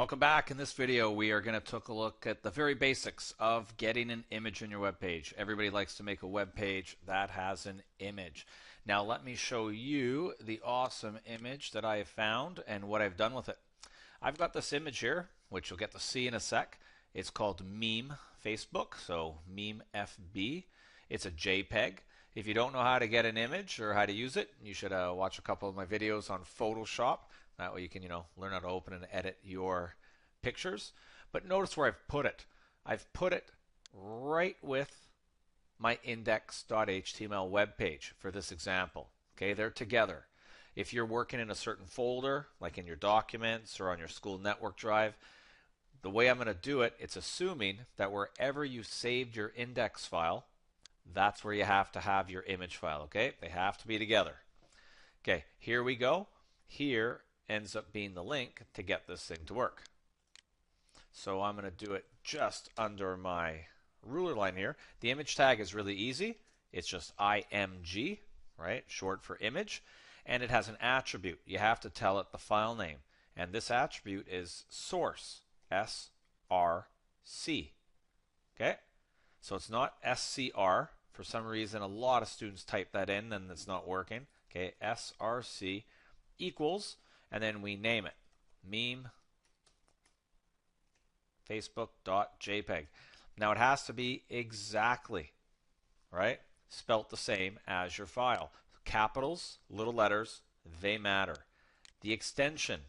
Welcome back. In this video, we are going to take a look at the very basics of getting an image in your web page. Everybody likes to make a web page that has an image. Now let me show you the awesome image that I have found and what I've done with it. I've got this image here, which you'll get to see in a sec. It's called Meme Facebook, so Meme FB. It's a JPEG. If you don't know how to get an image or how to use it, you should watch a couple of my videos on Photoshop. That way you can, learn how to open and edit your pictures. But notice where I've put it. I've put it right with my index.html web page for this example. Okay, they're together. If you're working in a certain folder, like in your documents or on your school network drive, the way I'm going to do it, it's assuming that wherever you saved your index file, that's where you have to have your image file. Okay, they have to be together. Okay, here we go. Here ends up being the link to get this thing to work. So I'm going to do it just under my ruler line here. The image tag is really easy. It's just IMG, right? Short for image. And it has an attribute. You have to tell it the file name. And this attribute is source, SRC. Okay? So it's not SCR. For some reason, a lot of students type that in and it's not working. Okay, SRC equals, and then we name it, meme facebook.jpg. Now it has to be exactly, right, spelt the same as your file. Capitals, little letters, they matter. The extension,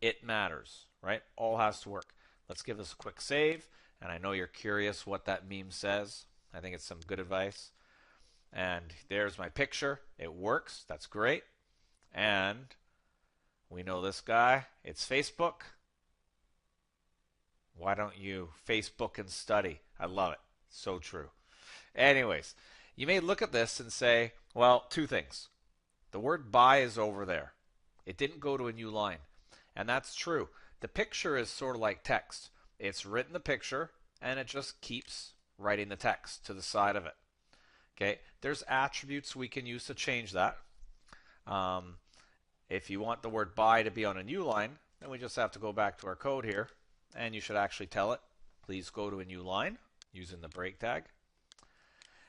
it matters, right? All has to work. Let's give this a quick save, and I know you're curious what that meme says. I think it's some good advice. And there's my picture. It works. That's great. And we know this guy. It's Facebook. Why don't you Facebook and study? I love it. So true. Anyways, you may look at this and say, well, two things. The word by is over there. It didn't go to a new line. And that's true. The picture is sort of like text. It's written the picture, and it just keeps writing the text to the side of it. Okay, there's attributes we can use to change that. If you want the word by to be on a new line, then we just have to go back to our code here, and you should actually tell it, please go to a new line using the break tag.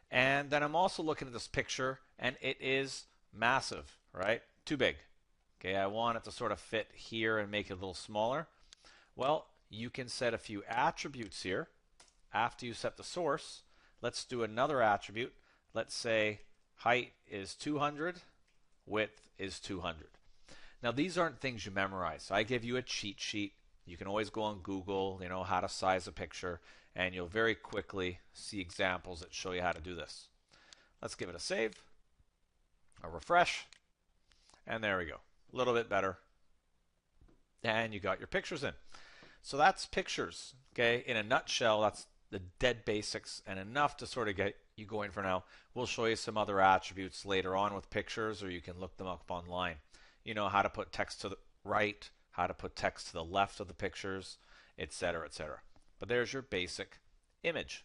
And then I'm also looking at this picture, and it is massive, right? Too big. Okay, I want it to sort of fit here and make it a little smaller. Well, you can set a few attributes here. After you set the source, let's do another attribute. Let's say height is 200, width is 200. Now these aren't things you memorize. I give you a cheat sheet. You can always go on Google, how to size a picture, and you'll very quickly see examples that show you how to do this. Let's give it a save, a refresh, and there we go. A little bit better. And you got your pictures in. So that's pictures. Okay, in a nutshell, that's the dead basics and enough to sort of get you going for now. We'll show you some other attributes later on with pictures, or you can look them up online. You know how to put text to the right, how to put text to the left of the pictures, etc., etc. But there's your basic image.